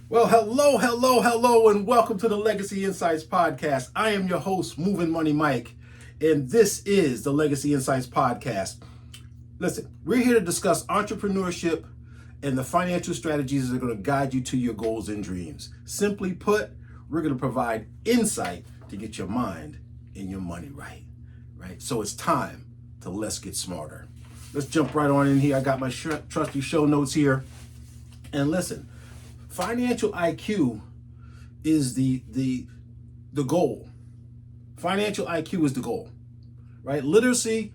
Well, hello, and welcome to the Legacy Insights Podcast. I am your host, Mov'n Mike, and this is the Legacy Insights Podcast. Listen, we're here to discuss entrepreneurship and the financial strategies that are going to guide you to your goals and dreams. Simply put, we're going to provide insight to get your mind and your money right? So it's time to let's get smarter. Let's jump right on in here. I got my trusty show notes here, and listen. Financial IQ is the goal. Financial IQ is the goal, right? Literacy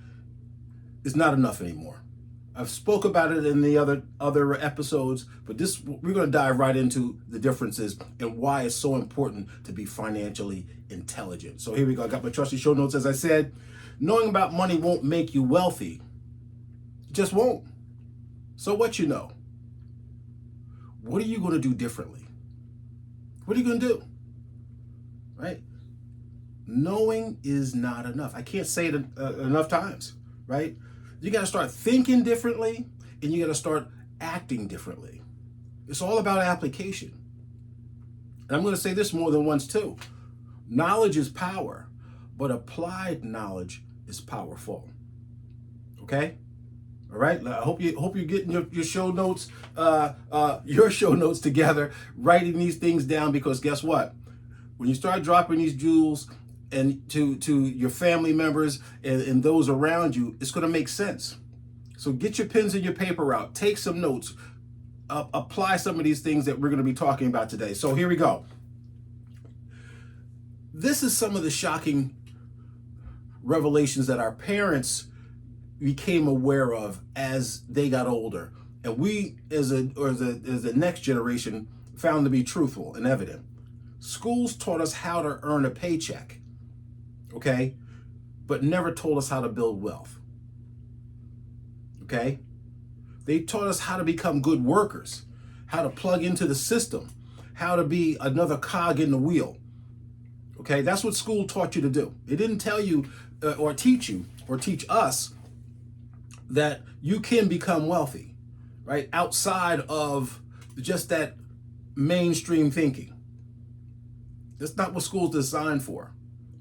is not enough anymore. I've spoke about it in the other episodes, but we're going to dive right into the differences and why it's so important to be financially intelligent. So here we go. I got my trusty show notes. As I said, knowing about money won't make you wealthy. It just won't. So what you know? What are you going to do differently? What are you going to do? Right? Knowing is not enough. I can't say it enough times, right? You got to start thinking differently and you got to start acting differently. It's all about application. And I'm going to say this more than once too. Knowledge is power, but applied knowledge is powerful. Okay? All right. I hope you're getting your show notes, together, writing these things down, because guess what? When you start dropping these jewels and to your family members and those around you, it's going to make sense. So get your pens and your paper out, take some notes, apply some of these things that we're going to be talking about today. So here we go. This is some of the shocking revelations that our parents became aware of as they got older, and we as the next generation found to be truthful and evident. Schools taught us how to earn a paycheck, okay, but never told us how to build wealth. Okay, they taught us how to become good workers, how to plug into the system, how to be another cog in the wheel. Okay, that's what school taught you to do. It didn't tell you or teach us that you can become wealthy, right? Outside of just that mainstream thinking. That's not what school's designed for,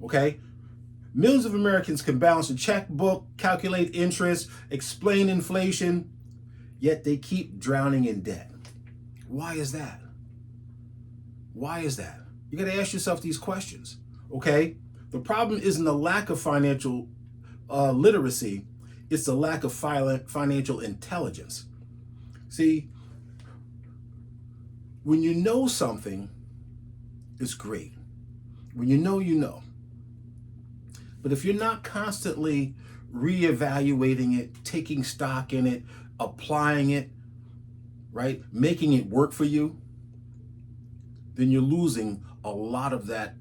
okay? Millions of Americans can balance a checkbook, calculate interest, explain inflation, yet they keep drowning in debt. Why is that? Why is that? You got to ask yourself these questions, okay? The problem isn't the lack of financial literacy. It's the lack of financial intelligence. See, when you know something, it's great. When you know, you know. But if you're not constantly reevaluating it, taking stock in it, applying it, right, making it work for you, then you're losing a lot of that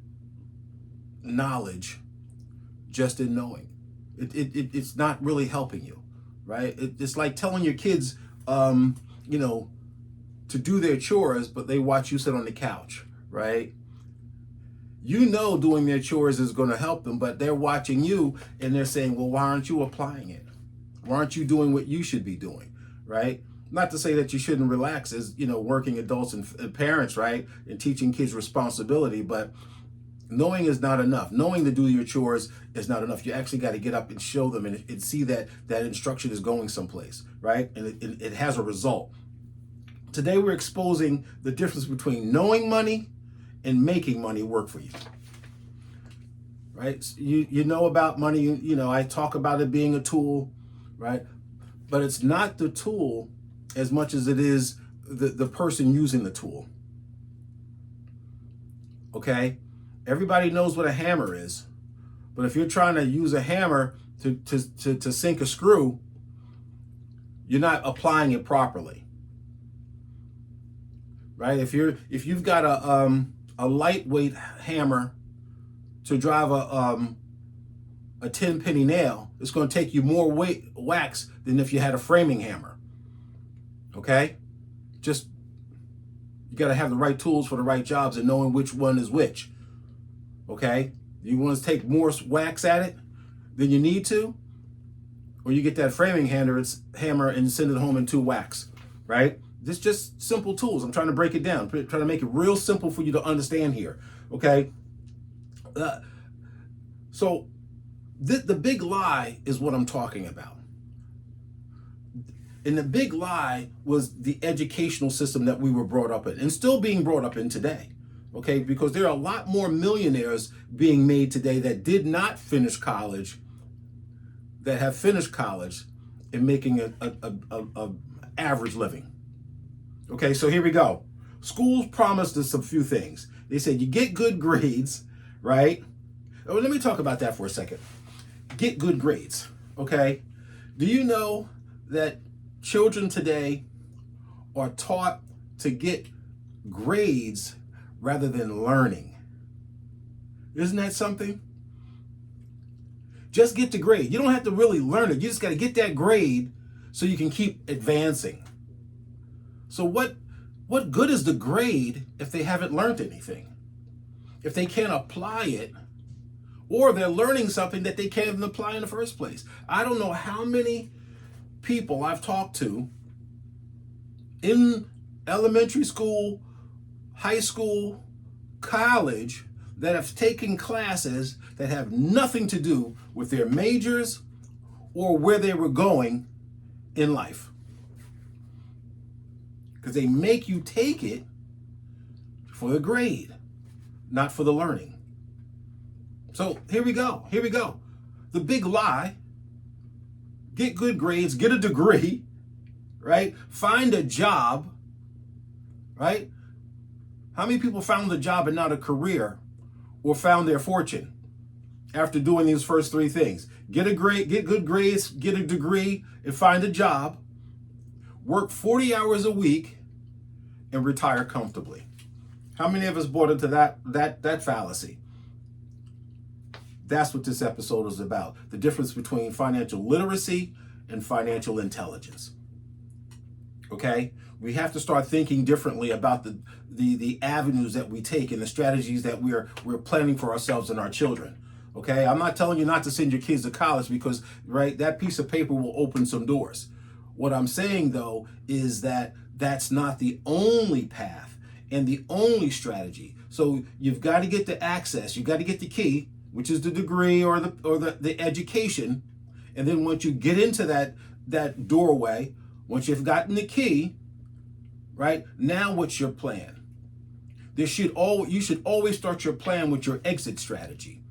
knowledge just in knowing. It's not really helping you, right? It's like telling your kids, to do their chores, but they watch you sit on the couch, right? You know doing their chores is going to help them, but they're watching you and they're saying, well, why aren't you applying it? Why aren't you doing what you should be doing, right? Not to say that you shouldn't relax as, working adults and parents, right? And teaching kids responsibility, but knowing is not enough. Knowing to do your chores is not enough. You actually got to get up and show them and see that instruction is going someplace, right? And it has a result. Today we're exposing the difference between knowing money and making money work for you, right? You know about money. I talk about it being a tool, right? But it's not the tool as much as it is the person using the tool. Okay? Everybody knows what a hammer is, but if you're trying to use a hammer to sink a screw, you're not applying it properly, right? If you've got a lightweight hammer to drive a 10-penny nail, it's going to take you more wax than if you had a framing hammer. Okay, you got to have the right tools for the right jobs and knowing which one is which. Okay, you want to take more wax at it than you need to, or you get that framing hammer and send it home in 2 whacks, right? This just simple tools. I'm trying to break it down, trying to make it real simple for you to understand here. Okay. So the big lie is what I'm talking about. And the big lie was the educational system that we were brought up in and still being brought up in today. Okay, because there are a lot more millionaires being made today that did not finish college, that have finished college and making a average living. Okay, so here we go. Schools promised us a few things. They said you get good grades, right? Oh, let me talk about that for a second. Get good grades, okay? Do you know that children today are taught to get grades rather than learning? Isn't that something? Just get the grade. You don't have to really learn it. You just got to get that grade so you can keep advancing. So what good is the grade if they haven't learned anything? If they can't apply it, or they're learning something that they can't even apply in the first place. I don't know how many people I've talked to in elementary school, high school, college that have taken classes that have nothing to do with their majors or where they were going in life. Because they make you take it for the grade, not for the learning. So here we go. The big lie: get good grades, get a degree, right? Find a job, right? How many people found a job and not a career, or found their fortune after doing these first three things? Get a grade, get good grades, get a degree, and find a job, work 40 hours a week, and retire comfortably. How many of us bought into that fallacy? That's what this episode is about. The difference between financial literacy and financial intelligence. Okay? We have to start thinking differently about the avenues that we take and the strategies that we're planning for ourselves and our children. Okay? I'm not telling you not to send your kids to college because, right, that piece of paper will open some doors. What I'm saying, though, is that that's not the only path and the only strategy. So you've got to get the access. You've got to get the key, which is the degree or the education. And then once you get into that doorway, once you've gotten the key, right, now what's your plan? You should always start your plan with your exit strategy.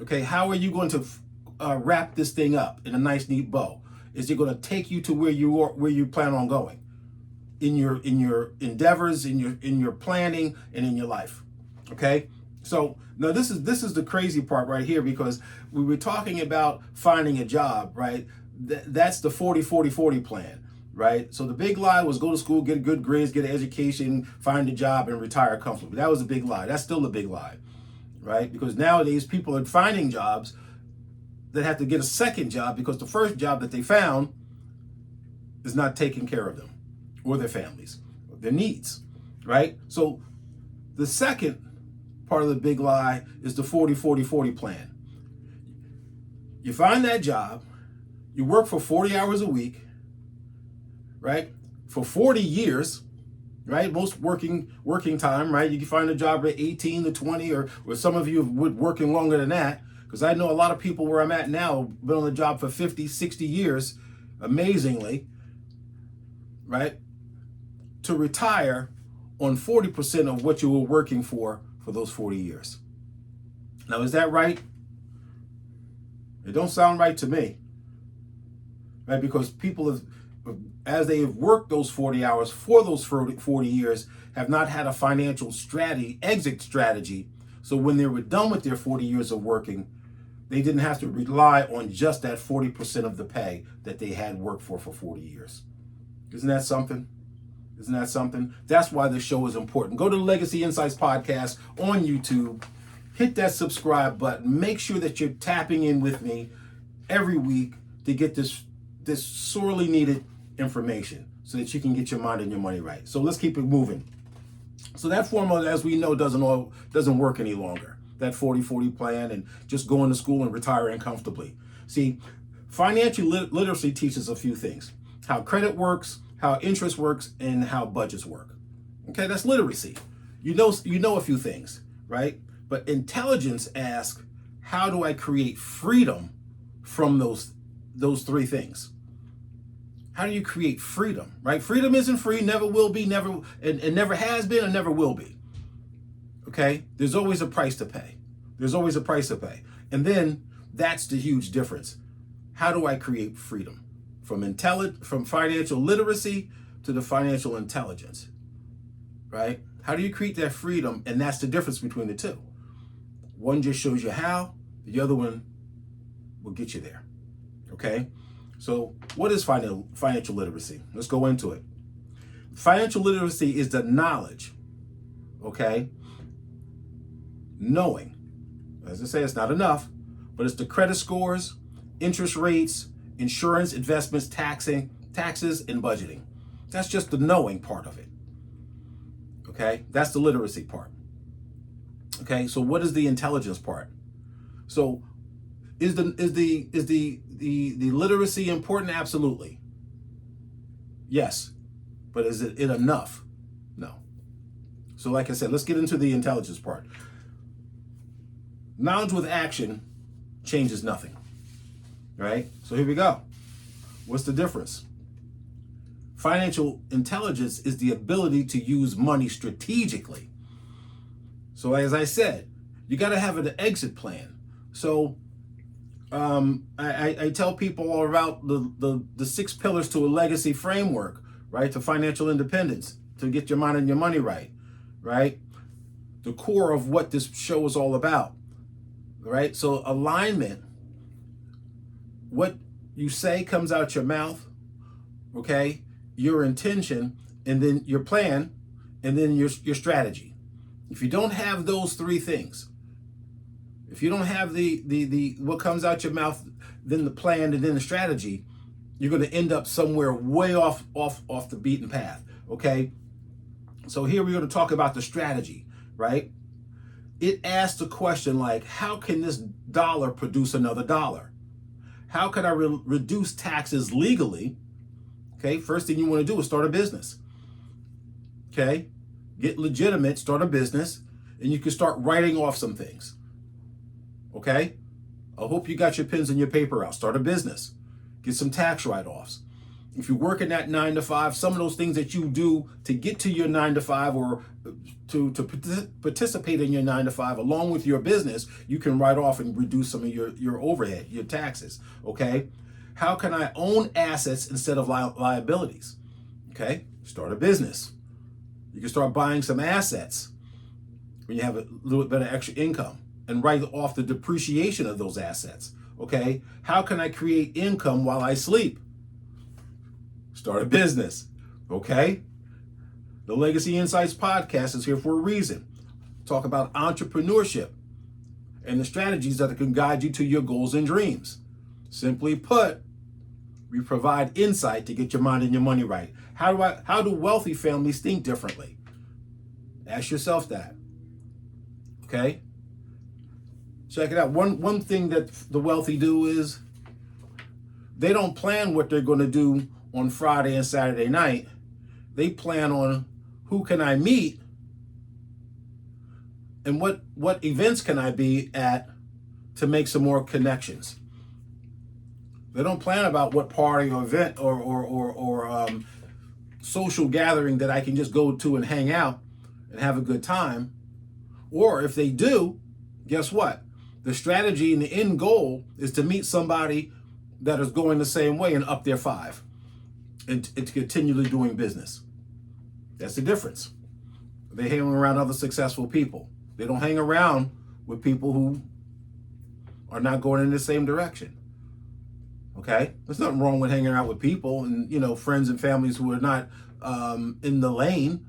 Okay, how are you going to wrap this thing up in a nice, neat bow? Is it going to take you to where you plan on going in your endeavors, in your planning, and in your life? Okay. So now this is the crazy part right here, because we were talking about finding a job, right? That's the 40-40-40 plan, right? So the big lie was go to school, get good grades, get an education, find a job, and retire comfortably. That was a big lie. That's still a big lie, right? Because nowadays people are finding jobs that have to get a second job because the first job that they found is not taking care of them or their families, their needs, right? So the second part of the big lie is the 40-40-40 plan. You find that job, you work for 40 hours a week, right? For 40 years, right? Most working time, right? You can find a job at 18 to 20, or some of you would working longer than that, because I know a lot of people where I'm at now have been on the job for 50, 60 years, amazingly, right? To retire on 40% of what you were working for those 40 years. Now, is that right? It don't sound right to me, right? Because people have, as they have worked those 40 hours for those 40 years, have not had a financial exit strategy. So when they were done with their 40 years of working, they didn't have to rely on just that 40% of the pay that they had worked for 40 years. Isn't that something? Isn't that something? That's why this show is important. Go to the Legacy Insights Podcast on YouTube. Hit that subscribe button. Make sure that you're tapping in with me every week to get this sorely needed information so that you can get your mind and your money right. So let's keep it moving. So that formula, as we know, doesn't work any longer. That 40-40 plan and just going to school and retiring comfortably. See, financial literacy teaches a few things: how credit works, how interest works, and how budgets work. Okay, that's literacy. You know a few things, right? But intelligence asks, how do I create freedom from those three things? How do you create freedom, right? Freedom isn't free, never will be, never and never has been and never will be. Okay? There's always a price to pay. There's always a price to pay. And then that's the huge difference. How do I create freedom? From financial literacy to the financial intelligence, right? How do you create that freedom? And that's the difference between the two. One just shows you how, the other one will get you there, okay? So what is financial literacy? Let's go into it. Financial literacy is the knowledge, okay? Knowing. As I say, it's not enough, but it's the credit scores, interest rates, insurance, investments, taxes, and budgeting. That's just the knowing part of it. Okay, that's the literacy part. Okay, so what is the intelligence part? So is the literacy important? Absolutely. Yes, but is it enough? No. So like I said, let's get into the intelligence part. Knowledge with action changes nothing. Right? So here we go. What's the difference? Financial intelligence is the ability to use money strategically. So as I said, you got to have an exit plan. So I tell people all about the 6 pillars to a legacy framework, right? To financial independence, to get your mind and your money right, right? The core of what this show is all about, right? So alignment, what you say comes out your mouth, okay? Your intention, and then your plan, and then your strategy. If you don't have those 3 things, if you don't have the what comes out your mouth, then the plan, and then the strategy, you're going to end up somewhere way off the beaten path, okay? So here we're going to talk about the strategy, right? It asks the question like, how can this dollar produce another dollar? How can I reduce taxes legally? Okay, first thing you want to do is start a business. Okay, get legitimate, start a business, and you can start writing off some things. Okay, I hope you got your pens and your paper out. Start a business, get some tax write-offs. If you're working that 9 to 5, some of those things that you do to get to your 9 to 5 or to participate in your 9 to 5 along with your business, you can write off and reduce some of your overhead, your taxes, okay? How can I own assets instead of liabilities? Okay, start a business. You can start buying some assets when you have a little bit better extra income and write off the depreciation of those assets, okay? How can I create income while I sleep? Start a business, okay? The Legacy Insights podcast is here for a reason. Talk about entrepreneurship and the strategies that can guide you to your goals and dreams. Simply put, we provide insight to get your mind and your money right. How do wealthy families think differently? Ask yourself that, okay? Check it out. One thing that the wealthy do is they don't plan what they're going to do on Friday and Saturday night. They plan on who can I meet and what events can I be at to make some more connections. They don't plan about what party or event or social gathering that I can just go to and hang out and have a good time. Or if they do, guess what? The strategy and the end goal is to meet somebody that is going the same way and up their 5 and to continually doing business. That's the difference. They hang around other successful people. They don't hang around with people who are not going in the same direction. Okay? There's nothing wrong with hanging out with people and, friends and families who are not in the lane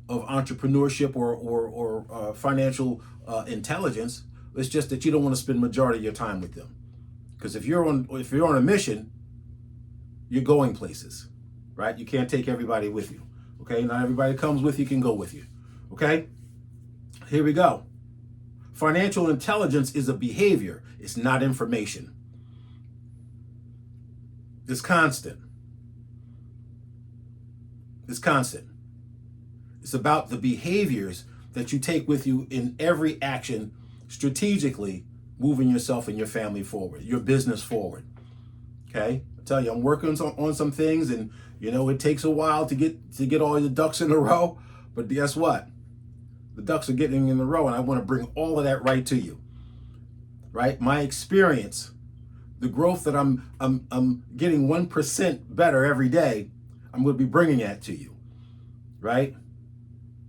of entrepreneurship or financial intelligence. It's just that you don't want to spend majority of your time with them. Because if you're on a mission, you're going places, right? You can't take everybody with you. Okay, not everybody comes with you can go with you. Okay, here we go. Financial intelligence is a behavior. It's not information. It's constant. It's constant. It's about the behaviors that you take with you in every action, strategically moving yourself and your family forward, your business forward. Okay? I tell you, I'm working on some things, and it takes a while to get all the ducks in a row. But guess what? The ducks are getting in a row, and I want to bring all of that right to you. Right? My experience, the growth that I'm getting 1% better every day, I'm going to be bringing that to you. Right?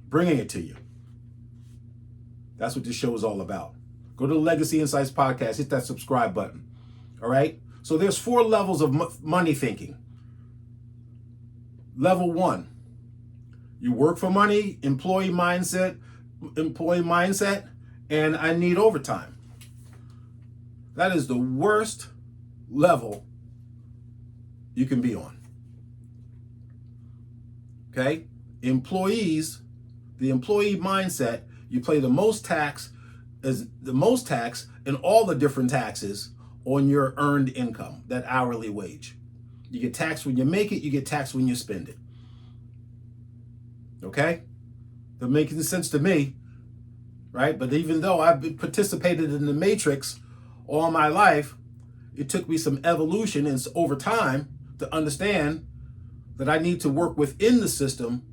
Bringing it to you. That's what this show is all about. Go to the Legacy Insights podcast, hit that subscribe button. All right? So there's 4 levels of money thinking. Level 1, you work for money, employee mindset, and I need overtime. That is the worst level you can be on. Okay? Employees, the employee mindset, you pay the most tax and all the different taxes on your earned income, that hourly wage. You get taxed when you make it, you get taxed when you spend it. Okay? That making sense to me, right? But even though I've participated in the matrix all my life, it took me some evolution and over time to understand that I need to work within the system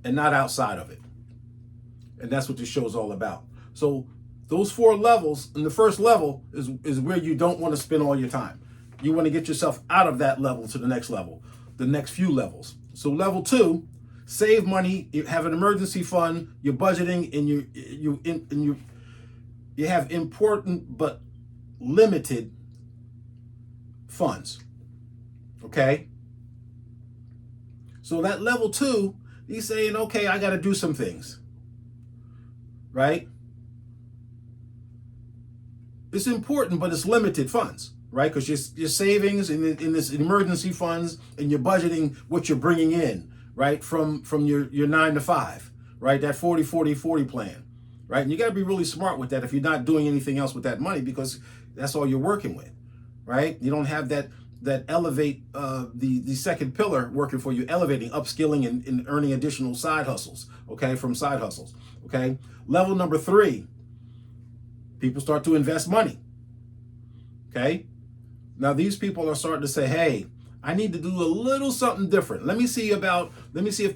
and not outside of it. And that's what this show is all about. So those 4 levels, and the first level is where you don't want to spend all your time. You want to get yourself out of that level to the next level, the next few levels. So level 2, save money, you have an emergency fund, you're budgeting, and you have important but limited funds. Okay? So that level 2, he's saying, okay, I got to do some things. Right? It's important, but it's limited funds, right? Because your savings in this emergency funds, and you're budgeting what you're bringing in, right? From your 9 to 5, right? That 40-40-40 plan, right? And you got to be really smart with that if you're not doing anything else with that money, because that's all you're working with, right? You don't have that elevate the second pillar working for you, elevating, upskilling, and earning additional side hustles, okay, from side hustles, okay? Level number 3, people start to invest money, okay? Now these people are starting to say, hey, I need to do a little something different. Let me see if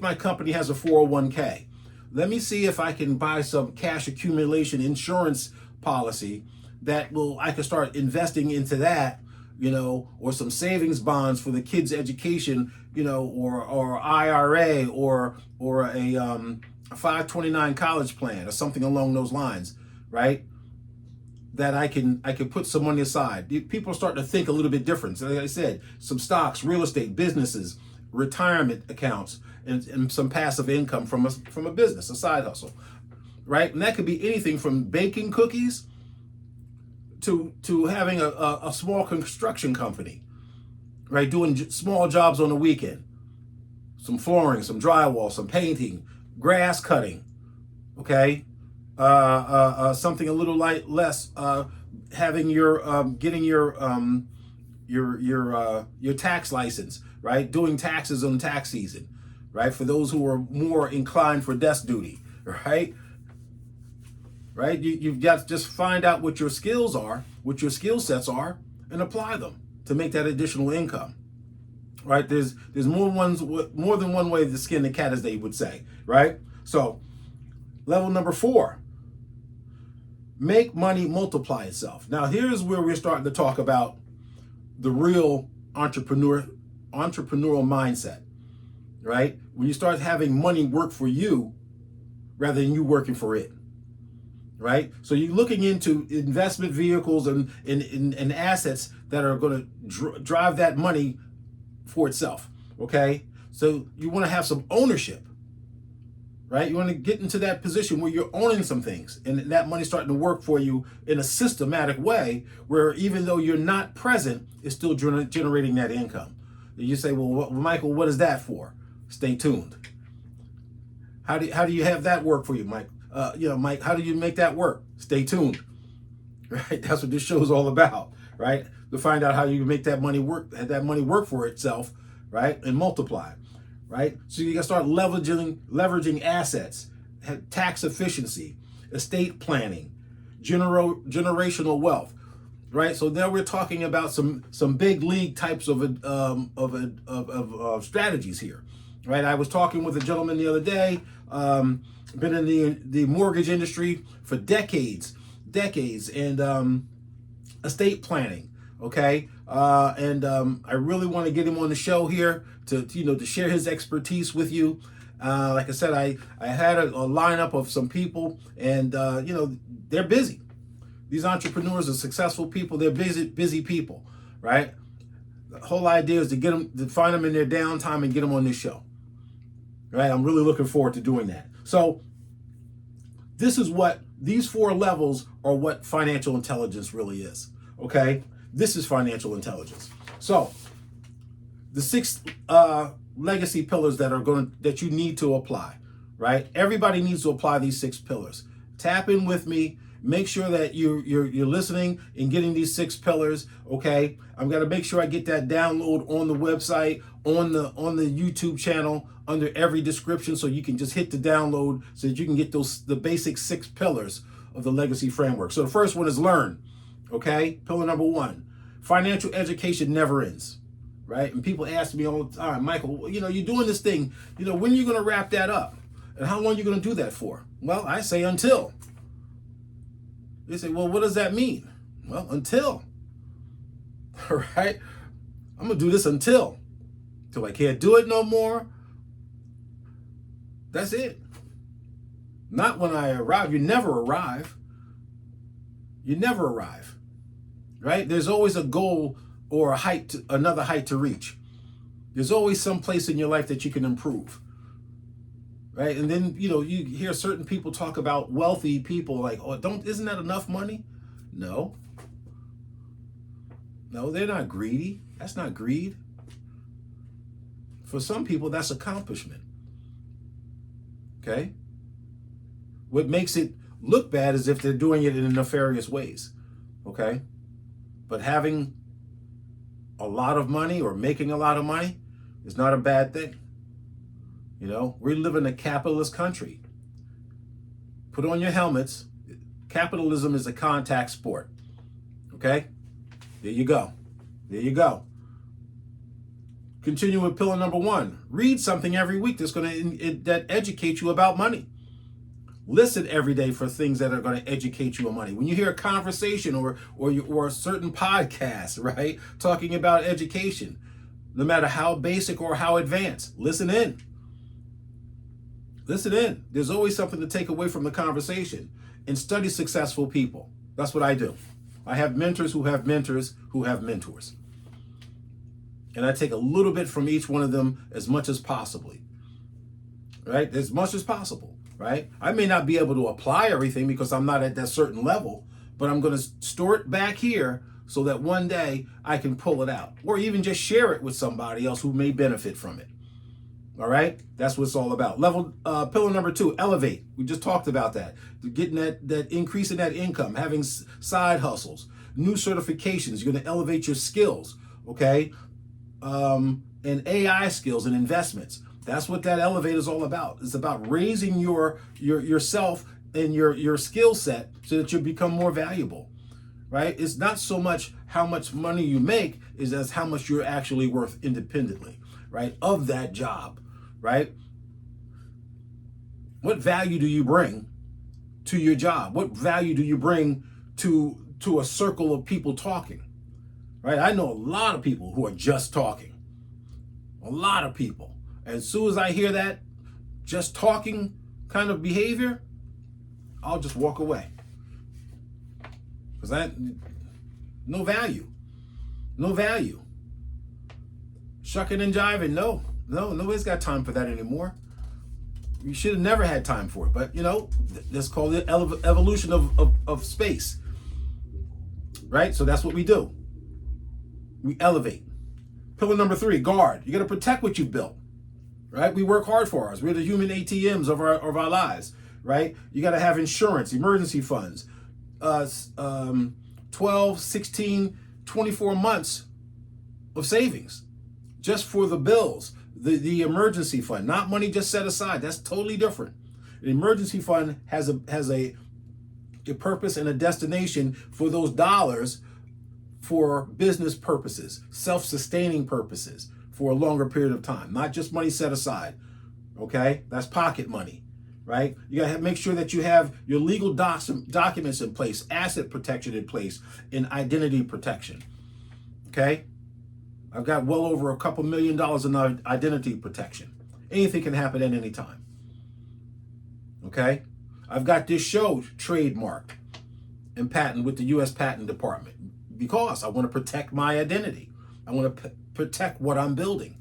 my company has a 401k. Let me see if I can buy some cash accumulation insurance policy I can start investing into that, or some savings bonds for the kids' education, or IRA, or a 529 college plan, or something along those lines, right? That I can put some money aside. People are starting to think a little bit different. So like I said, some stocks, real estate, businesses, retirement accounts, and some passive income from a business, a side hustle, right? And that could be anything from baking cookies to having a small construction company, right? Doing small jobs on the weekend, some flooring, some drywall, some painting, grass cutting, okay? Something a little less, having getting your tax license, right? Doing taxes on tax season, right? For those who are more inclined for desk duty, right? Right? You've got to just find out what your skills are, what your skill sets are, and apply them to make that additional income. Right? There's more than one way to skin the cat, as they would say, right? So, level number 4, make money multiply itself. Now, here's where we're starting to talk about the real entrepreneurial mindset, right? When you start having money work for you rather than you working for it, right? So you're looking into investment vehicles and assets that are going to drive that money for itself, okay? So you want to have some ownership, right? You want to get into that position where you're owning some things, and that money's starting to work for you in a systematic way where even though you're not present, it's still generating that income. You say, well, Michael, what is that for? Stay tuned. How do you have that work for you, Mike? Mike, how do you make that work? Stay tuned, right? That's what this show is all about, right? To find out how you make that money work for itself, right? And multiply. right? So you got to start leveraging assets, tax efficiency, estate planning, generational wealth, right? So now we're talking about some big league types of strategies here, right? I was talking with a gentleman the other day. Been in the mortgage industry for decades, and estate planning. Okay, I really want to get him on the show here to share his expertise with you. Like I said, I had a lineup of some people, and they're busy. These entrepreneurs are successful people. They're busy people, right? The whole idea is to find them in their downtime and get them on this show, right? I'm really looking forward to doing that. So these 4 levels are what financial intelligence really is. Okay, this is financial intelligence. So the 6 legacy pillars that you need to apply, right? Everybody needs to apply these 6 pillars. Tap in with me. Make sure that you're listening and getting these 6 pillars. Okay, I'm gonna make sure I get that download on the website, on the YouTube channel, under every description, so you can just hit the download so that you can get the basic 6 pillars of the legacy framework. So the first one is learn. Okay, pillar number 1, financial education never ends, right? And people ask me all the time, Michael, you're doing this thing, when are you going to wrap that up? And how long are you going to do that for? Well, I say until. They say, well, what does that mean? Well, until. All right, I'm going to do this until I can't do it no more. That's it. Not when I arrive. You never arrive. You never arrive, right? There's always a goal or another height to reach. There's always some place in your life that you can improve, right? And then, you hear certain people talk about wealthy people like, oh, isn't that enough money? No, they're not greedy. That's not greed. For some people, that's accomplishment. Okay? What makes it look bad is if they're doing it in nefarious ways. Okay? But having a lot of money or making a lot of money is not a bad thing. We live in a capitalist country. Put on your helmets. Capitalism is a contact sport. Okay? There you go. Continue with pillar number 1. Read something every week that educates you about money. Listen every day for things that are going to educate you on money. When you hear a conversation or a certain podcast, right, talking about education, no matter how basic or how advanced, listen in. There's always something to take away from the conversation. And study successful people. That's what I do. I have mentors who have mentors who have mentors. And I take a little bit from each one of them as much as possible, right? As much as possible, right? I may not be able to apply everything because I'm not at that certain level, but I'm going to store it back here so that one day I can pull it out or even just share it with somebody else who may benefit from it. All right? That's what it's all about. Pillar number 2, elevate. We just talked about that. Getting that increase in that income, having side hustles, new certifications. You're going to elevate your skills, okay? And AI skills and investments. That's what that elevate is all about. It's about raising yourself and your skill set so that you become more valuable, right? It's not so much how much money you make is as how much you're actually worth independently, right? Of that job, right? What value do you bring to your job? What value do you bring to a circle of people talking? Right? I know a lot of people who are just talking. A lot of people. As soon as I hear that just talking kind of behavior, I'll just walk away. Because no value. No value. Shucking and jiving, no, nobody's got time for that anymore. You should have never had time for it. But, that's called the evolution of space. Right? So that's what we do. We elevate. Pillar number 3, guard. You got to protect what you've built, right? We work hard for ours. We're the human ATMs of our lives, right? You got to have insurance, emergency funds, 12, 16, 24 months of savings just for the bills. The emergency fund, not money just set aside. That's totally different. An emergency fund has a purpose and a destination for those dollars for business purposes, self-sustaining purposes for a longer period of time, not just money set aside. Okay, that's pocket money, right? You gotta make sure that you have your legal documents in place, asset protection in place, and identity protection. Okay, I've got well over a couple $1 million in identity protection. Anything can happen at any time. Okay, I've got this show trademarked and patent with the U.S. Patent Department because I want to protect my identity. I want to protect what I'm building,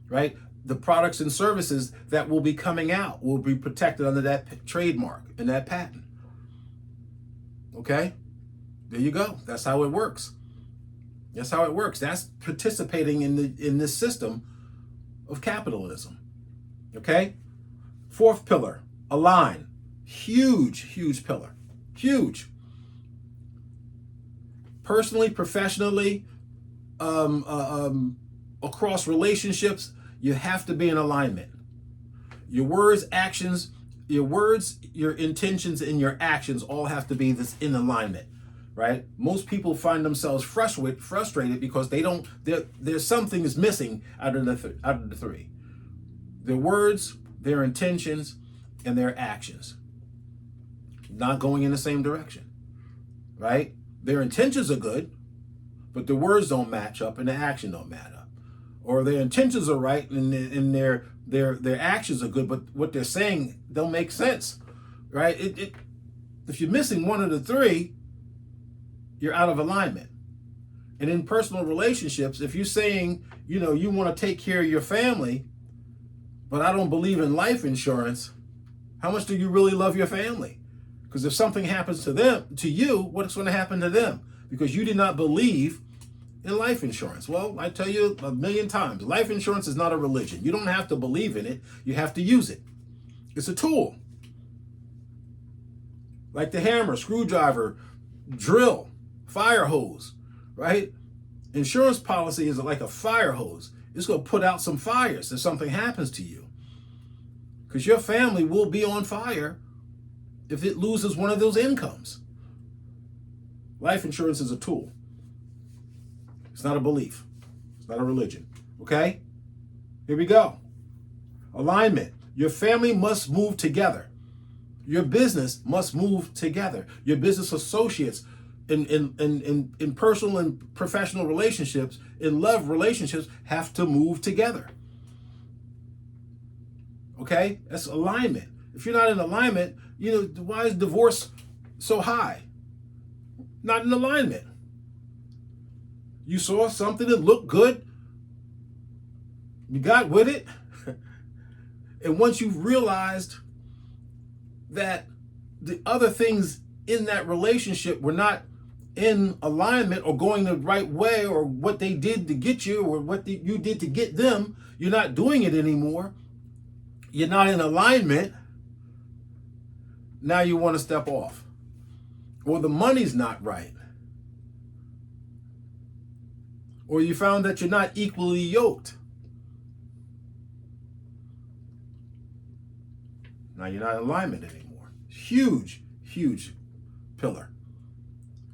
right? The products and services that will be coming out will be protected under that trademark and that patent. Okay, there you go. That's how it works. That's how it works. That's participating in this system of capitalism. Okay, fourth pillar, align. Huge pillar. Huge. Personally, professionally, across relationships, you have to be in alignment. Your words, actions, your intentions, and your actions all have to be this in alignment, right? Most people find themselves frustrated because there's something is missing out of the three. Their words, their intentions, and their actions not going in the same direction, right? Their intentions are good, but the words don't match up and the action don't match up. Or their intentions are right and their actions are good, but what they're saying don't make sense, right? If you're missing one of the three, you're out of alignment. And in personal relationships, if you're saying, you want to take care of your family, but I don't believe in life insurance, how much do you really love your family? Because if something happens to you, what's going to happen to them? Because you did not believe in life insurance. Well, I tell you 1,000,000 times, life insurance is not a religion. You don't have to believe in it. You have to use it. It's a tool. Like the hammer, screwdriver, drill, fire hose, right? Insurance policy is like a fire hose. It's going to put out some fires if something happens to you. Because your family will be on fire if it loses one of those incomes. Life insurance is a tool. It's not a belief. It's not a religion. Okay? Here we go. Alignment. Your family must move together. Your business must move together. Your business associates in personal and professional relationships, in love relationships, have to move together. Okay? That's alignment. If you're not in alignment, why is divorce so high? Not in alignment. You saw something that looked good. You got with it. And once you've realized that the other things in that relationship were not in alignment or going the right way, or what they did to get you or what you did to get them, you're not doing it anymore. You're not in alignment. Now you want to step off. Or the money's not right. Or you found that you're not equally yoked. Now you're not in alignment anymore. Huge pillar.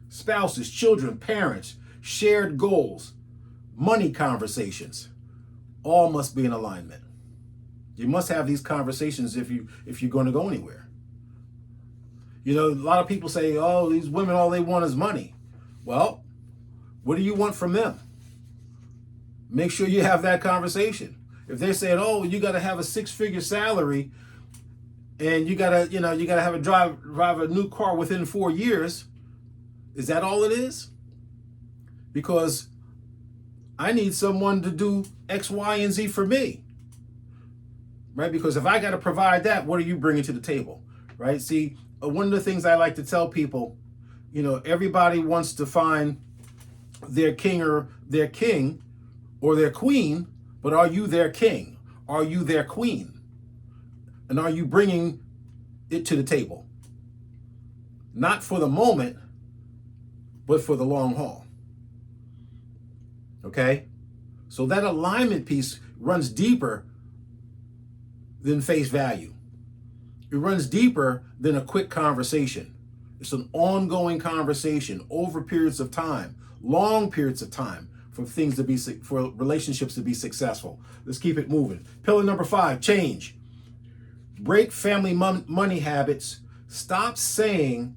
Spouses, children, parents, shared goals, money conversations, all must be in alignment. You must have these conversations if you're going to go anywhere. A lot of people say, oh, these women, all they want is money. Well, what do you want from them? Make sure you have that conversation. If they're saying, oh, you got to have a 6-figure salary and you got to have a drive a new car within 4 years, is that all it is? Because I need someone to do X, Y, and Z for me. Right? Because if I got to provide that, what are you bringing to the table? Right? See, one of the things I like to tell people, everybody wants to find their king or their queen, but are you their king? Are you their queen? And are you bringing it to the table? Not for the moment, but for the long haul. Okay? So that alignment piece runs deeper than face value. It runs deeper than a quick conversation. It's an ongoing conversation over periods of time, long periods of time, for relationships to be successful. Let's keep it moving. Pillar number 5, change. Break family money habits. Stop saying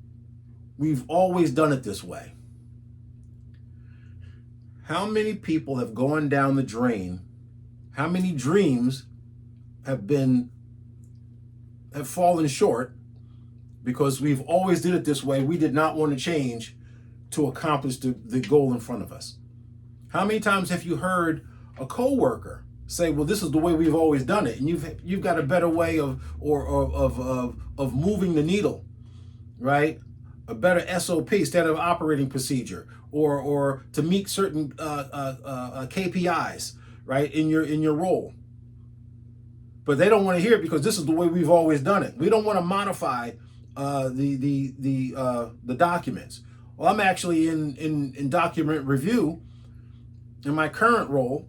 we've always done it this way. How many people have gone down the drain? How many dreams have fallen short because we've always did it this way? We did not want to change to accomplish the goal in front of us. How many times have you heard a coworker say, "Well, this is the way we've always done it," and you've got a better way of moving the needle, right? A better SOP, standard operating procedure, or to meet certain KPIs, right, in your role. But they don't want to hear it because this is the way we've always done it. We don't want to modify the documents. Well, I'm actually in document review in my current role,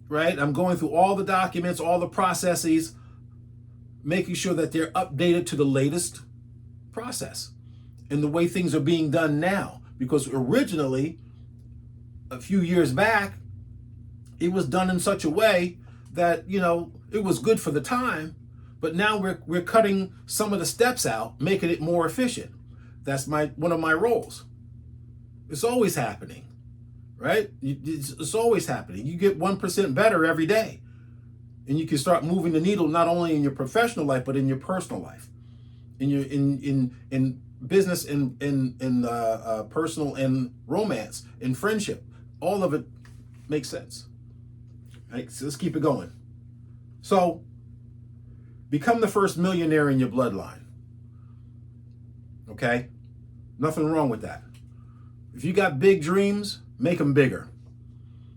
right? I'm going through all the documents, all the processes, making sure that they're updated to the latest process and the way things are being done now. Because originally, a few years back, it was done in such a way that, it was good for the time, but now we're cutting some of the steps out, making it more efficient. That's one of my roles. It's always happening, right? It's always happening. You get 1% better every day, and you can start moving the needle not only in your professional life but in your personal life, in business, in personal and romance, in friendship. All of it makes sense. Right, so let's keep it going. So, become the first millionaire in your bloodline. Okay? Nothing wrong with that. If you got big dreams, make them bigger.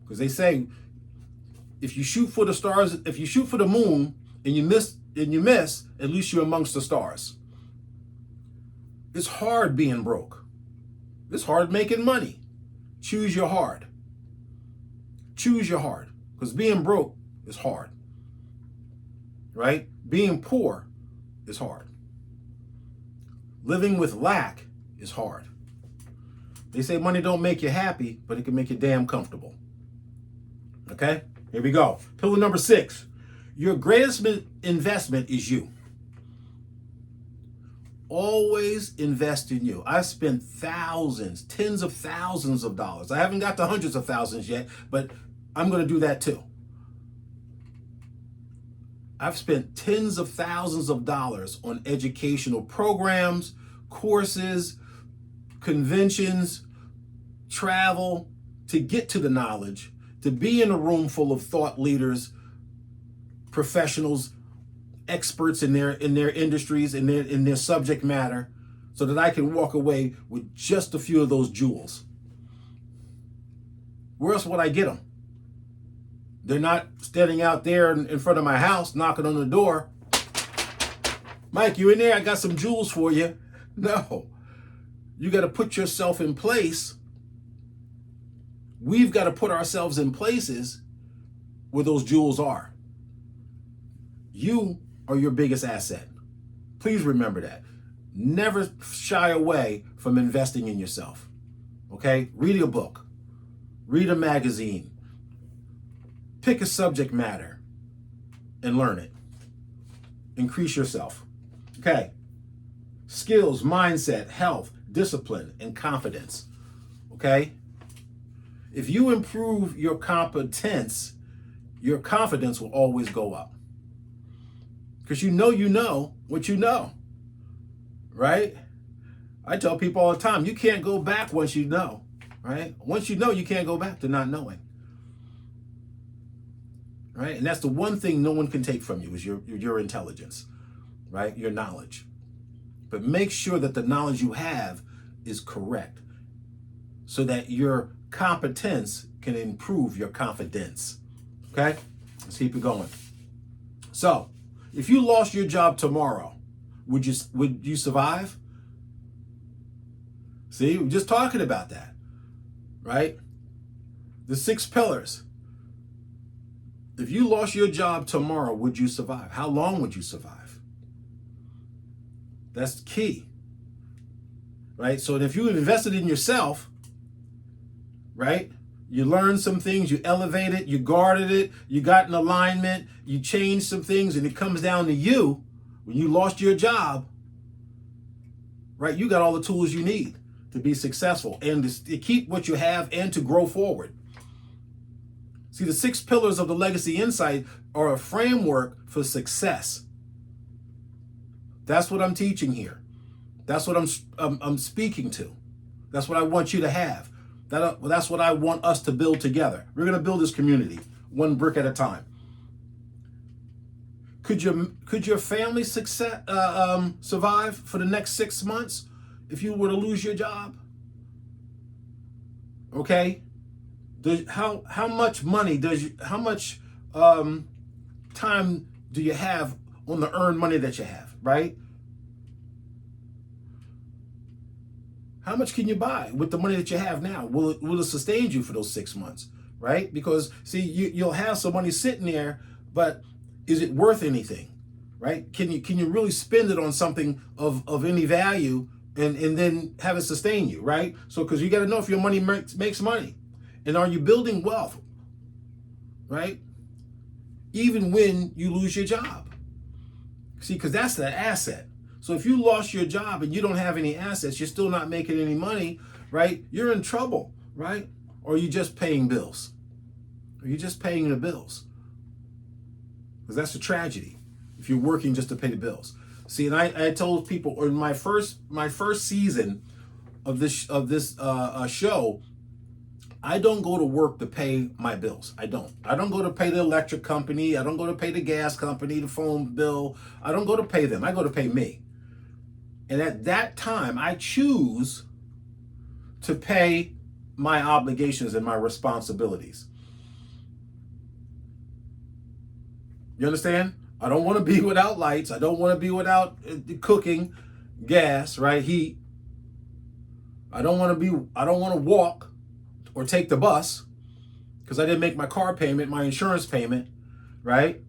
Because they say, if you shoot for the stars, if you shoot for the moon and you miss, at least you're amongst the stars. It's hard being broke. It's hard making money. Choose your hard. Choose your hard. Because being broke is hard. Right? Being poor is hard. Living with lack is hard. They say money don't make you happy, but it can make you damn comfortable. Okay? Here we go. Pillar number 6. Your greatest investment is you. Always invest in you. I've spent thousands, tens of thousands of dollars. I haven't got to hundreds of thousands yet, but I'm going to do that too. I've spent tens of thousands of dollars on educational programs, courses, conventions, travel, to get to the knowledge, to be in a room full of thought leaders, professionals, experts in their industries, in their subject matter, so that I can walk away with just a few of those jewels. Where else would I get them? They're not standing out there in front of my house, knocking on the door. "Mike, you in there? I got some jewels for you." No. You got to put yourself in place. We've got to put ourselves in places where those jewels are. You are your biggest asset. Please remember that. Never shy away from investing in yourself. Okay? Read a book. Read a magazine. Pick a subject matter and learn it. Increase yourself. Okay. Skills, mindset, health, discipline, and confidence. Okay? If you improve your competence, your confidence will always go up. Because you know what you know. Right? I tell people all the time, you can't go back once you know. Right? Once you know, you can't go back to not knowing. Right? And that's the one thing no one can take from you is your intelligence, right? Your knowledge. But make sure that the knowledge you have is correct so that your competence can improve your confidence. Okay? Let's keep it going. So, if you lost your job tomorrow, would you survive? See, we're just talking about that, right? The 6 pillars. If you lost your job tomorrow, would you survive? How long would you survive? That's key, right? So if you invested in yourself, right? You learned some things, you elevated, you guarded it, you got in alignment, you changed some things, and it comes down to you. When you lost your job, right? You got all the tools you need to be successful and to keep what you have and to grow forward. See, the 6 pillars of the Legacy Insight are a framework for success. That's what I'm teaching here. That's what I'm speaking to. That's what I want you to have. That's what I want us to build together. We're going to build this community one brick at a time. Could your family survive for the next 6 months if you were to lose your job? Okay. How much money how much time do you have on the earned money that you have, right? How much can you buy with the money that you have now? Will it sustain you for those 6 months, right? Because see, you'll have some money sitting there, but is it worth anything, right? Can you really spend it on something of any value and then have it sustain you, right? So because you got to know if your money makes money, and are you building wealth, right? Even when you lose your job, see, because that's the asset. So if you lost your job and you don't have any assets, you're still not making any money, right? You're in trouble, right? Or are you just paying bills? Are you just paying the bills? Because that's a tragedy if you're working just to pay the bills. See, and I told people in my first season of this show, I don't go to work to pay my bills. I don't go to pay the electric company. I don't go to pay the gas company, the phone bill. I don't go to pay them. I go to pay me. And at that time, I choose to pay my obligations and my responsibilities. You understand? I don't want to be without lights. I don't want to be without cooking, gas, right? Heat. I don't want to walk or take the bus because I didn't make my car payment, my insurance payment, right?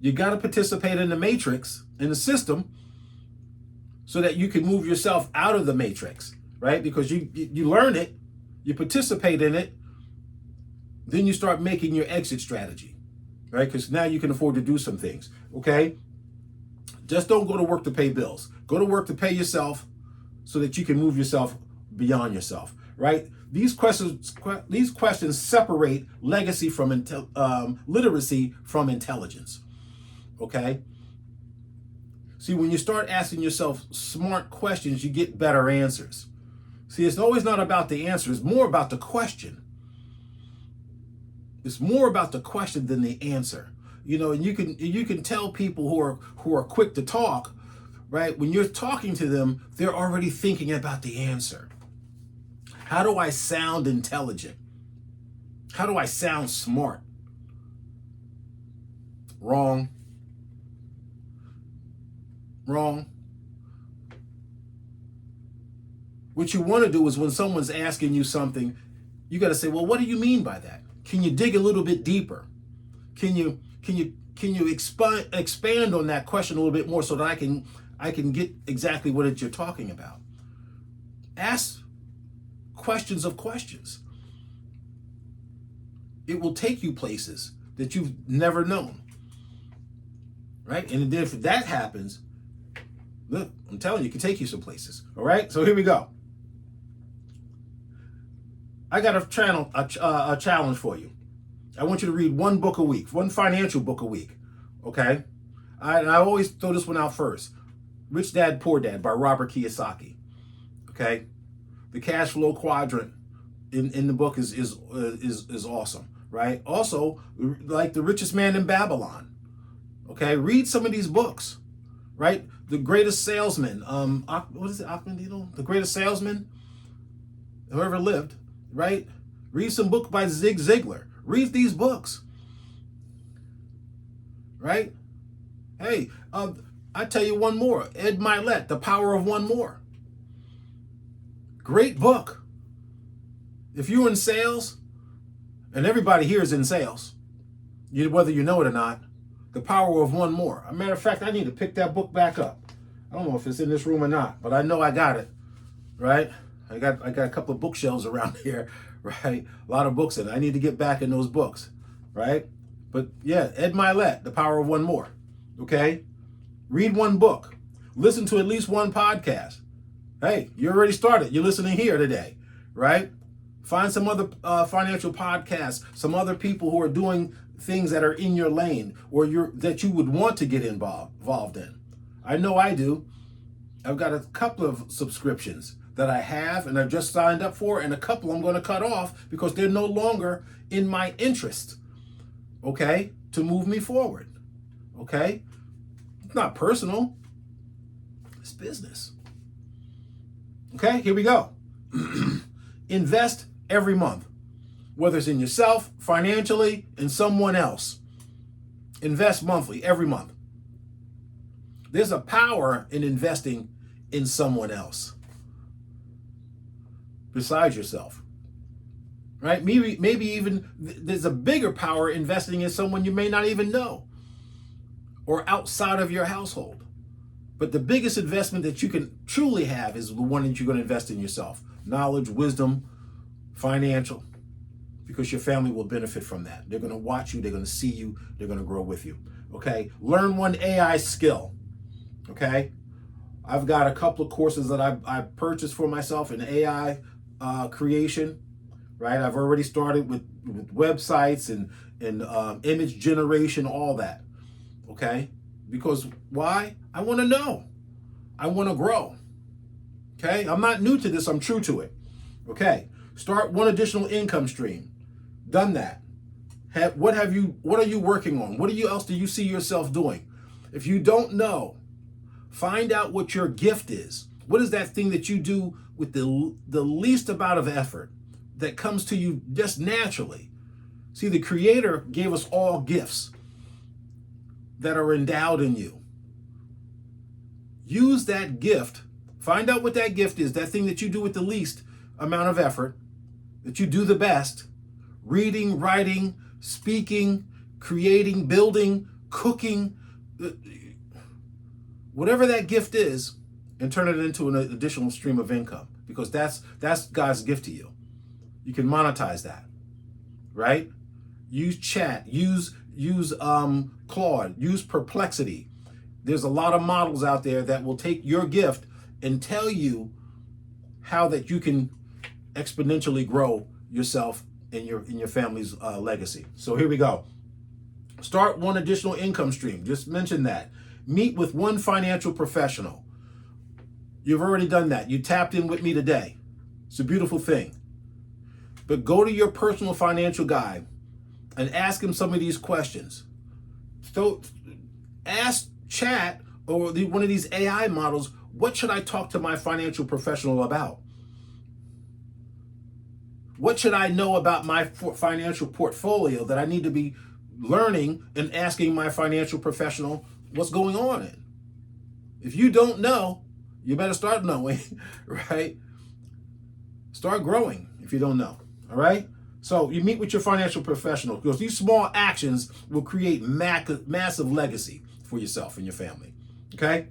You got to participate in the matrix, in the system, so that you can move yourself out of the matrix, right? Because you learn it, you participate in it, then you start making your exit strategy, right? Because now you can afford to do some things, okay? Just don't go to work to pay bills. Go to work to pay yourself so that you can move yourself beyond yourself, right? These questions separate legacy from literacy from intelligence, okay? See, when you start asking yourself smart questions, you get better answers. See, it's always not about the answer. It's more about the question. It's more about the question than the answer. You know, and you can tell people who are quick to talk, right? When you're talking to them, they're already thinking about the answer. How do I sound intelligent? How do I sound smart? Wrong. What you want to do is when someone's asking you something, you got to say, well, what do you mean by that? Can you dig a little bit deeper? Can you expand on that question a little bit more so that I can get exactly what you're talking about? Ask questions of questions. It will take you places that you've never known, right? And then if that happens, look, I'm telling you, it can take you some places. All right, so here we go. I got a challenge for you. I want you to read one book a week, one financial book a week. Okay, I always throw this one out first. Rich Dad Poor Dad by Robert Kiyosaki. Okay, the cash flow quadrant in the book is awesome, right? Also, like The Richest Man in Babylon. Okay, read some of these books, right? The Greatest Salesman, what is it, Akmandino? The Greatest Salesman, whoever lived, right? Read some book by Zig Ziglar. Read these books, right? Hey, I tell you one more. Ed Milet, The Power of One More. Great book. If you're in sales, and everybody here is in sales, whether you know it or not, The Power of One More. As a matter of fact, I need to pick that book back up. I don't know if it's in this room or not, but I know I got it, right? I got a couple of bookshelves around here, right? A lot of books in it. I need to get back in those books, right? But yeah, Ed Milet, The Power of One More, okay? Read one book. Listen to at least one podcast. Hey, you already started. You're listening here today, right? Find some other financial podcasts, some other people who are doing things that are in your lane or that you would want to get involved in. I know I do. I've got a couple of subscriptions that I have and I've just signed up for, and a couple I'm going to cut off because they're no longer in my interest, okay, to move me forward, okay? It's not personal. It's business. Okay, here we go. Invest every month, whether it's in yourself, financially, in someone else. Invest monthly, every month. There's a power in investing in someone else besides yourself, right? Maybe even there's a bigger power investing in someone you may not even know or outside of your household. But the biggest investment that you can truly have is the one that you're going to invest in yourself. Knowledge, wisdom, financial, because your family will benefit from that. They're going to watch you. They're going to see you. They're going to grow with you. Okay. Learn one AI skill. Okay. I've got a couple of courses that I purchased for myself in AI creation, right? I've already started with websites and image generation, all that. Okay. Because why? I want to know. I want to grow. Okay. I'm not new to this. I'm true to it. Okay. Start one additional income stream. Done that. What are you working on? What else do you see yourself doing? If you don't know, find out what your gift is. What is that thing that you do with the least amount of effort that comes to you just naturally? See, the Creator gave us all gifts that are endowed in you. Use that gift. Find out what that gift is, that thing that you do with the least amount of effort, that you do the best. Reading, writing, speaking, creating, building, cooking, whatever that gift is, and turn it into an additional stream of income, because that's God's gift to you. You can monetize that, right? Use chat, use Claude, use Perplexity. There's a lot of models out there that will take your gift and tell you how that you can exponentially grow yourself and your family's legacy. So here we go. Start one additional income stream. Just mention that. Meet with one financial professional. You've already done that. You tapped in with me today. It's a beautiful thing. But go to your personal financial guy and ask him some of these questions. So ask chat or one of these AI models, what should I talk to my financial professional about? What should I know about my financial portfolio that I need to be learning and asking my financial professional what's going on in? If you don't know, you better start knowing, right? Start growing if you don't know, all right? So you meet with your financial professional, because these small actions will create massive legacy for yourself and your family, okay?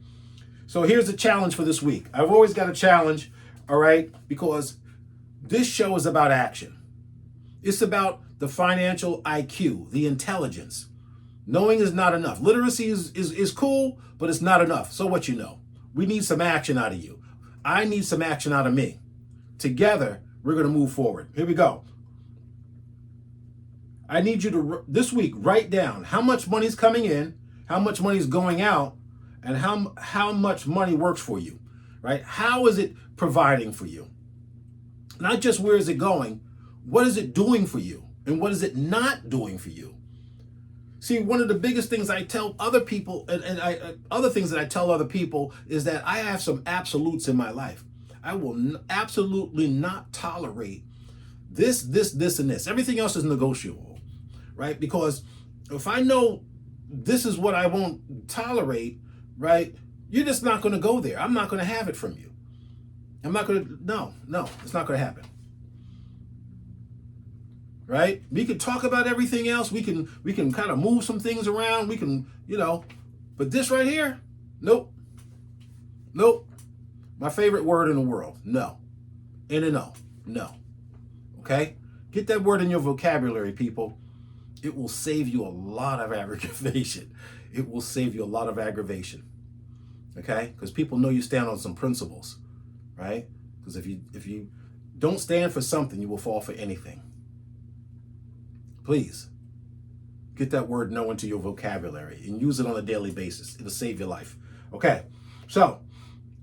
So here's the challenge for this week. I've always got a challenge, all right, because this show is about action. It's about the financial IQ, the intelligence. Knowing is not enough. Literacy is cool, but it's not enough. So what you know? We need some action out of you. I need some action out of me. Together, we're going to move forward. Here we go. I need you to, this week, write down how much money's coming in, how much money's going out, and how much money works for you, right? How is it providing for you? Not just where is it going, what is it doing for you? And what is it not doing for you? See, one of the biggest things I tell other people, other things that I tell other people, is that I have some absolutes in my life. I will absolutely not tolerate this, and this. Everything else is negotiable, right? Because if I know this is what I won't tolerate, right? You're just not going to go there. I'm not going to have it from you. I'm not going to, no, it's not going to happen. right? We can talk about everything else. We can kind of move some things around. We can, but this right here, nope. Nope. My favorite word in the world, no. N and O, no. Okay? Get that word in your vocabulary, people. It will save you a lot of aggravation. It will save you a lot of aggravation. Okay? Because people know you stand on some principles, right? Because if you don't stand for something, you will fall for anything. Please get that word no into your vocabulary and use it on a daily basis. It'll save your life. Okay? So,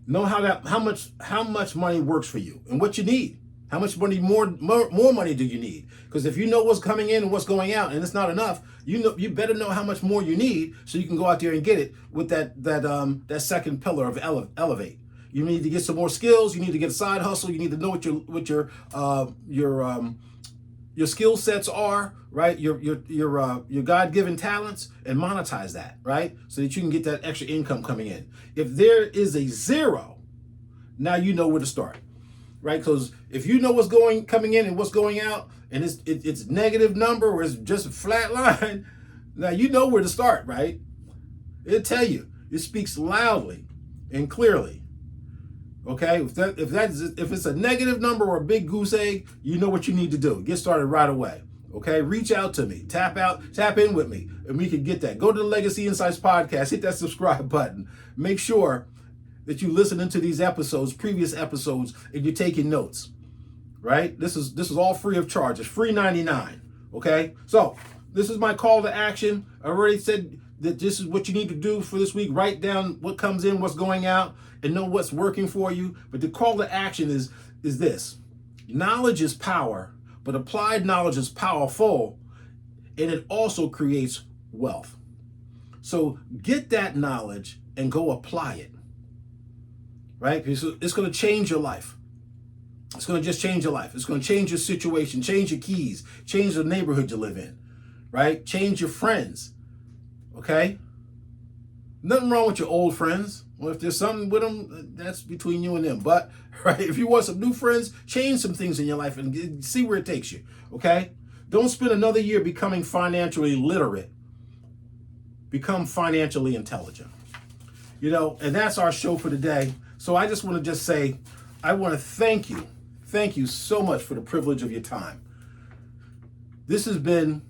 know how much money works for you and what you need. How much money, more money do you need? Because if you know what's coming in and what's going out, and it's not enough, you better know how much more you need so you can go out there and get it with that second pillar of elevate. You need to get some more skills. You need to get a side hustle. You need to know what your skill sets are, right? Your God-given talents, and monetize that, right? So that you can get that extra income coming in. If there is a zero, now you know where to start, right? Because if you know what's coming in and what's going out, and it's negative number or it's just a flat line, now you know where to start, right? It'll tell you. It speaks loudly and clearly. Okay, if it's a negative number or a big goose egg, you know what you need to do. Get started right away. Okay, reach out to me, tap in with me, and we can get that. Go to the Legacy Insights podcast, hit that subscribe button. Make sure that you listen to these previous episodes, and you're taking notes. Right? This is all free of charge. It's free 99. Okay, so this is my call to action. I already said that this is what you need to do for this week. Write down what comes in, what's going out, and know what's working for you. But the call to action is this. Knowledge is power, but applied knowledge is powerful, and it also creates wealth. So get that knowledge and go apply it, right? Because it's going to change your life. It's going to just change your life. It's going to change your situation, change your keys, change the neighborhood you live in, right? Change your friends, okay? Nothing wrong with your old friends. Well, if there's something with them, that's between you and them. But, right, if you want some new friends, change some things in your life and see where it takes you, okay? Don't spend another year becoming financially literate. Become financially intelligent. And that's our show for today. So I just want to say, I want to thank you. Thank you so much for the privilege of your time. This has been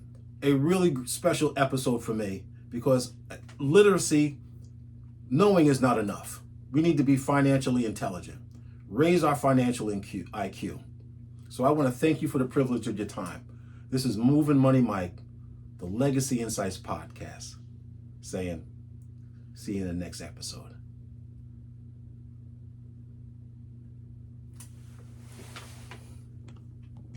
a really special episode for me because literacy, knowing is not enough. We need to be financially intelligent. Raise our financial IQ. So I want to thank you for the privilege of your time. This is Mov'n Mike, the Legacy Insights podcast, saying, see you in the next episode.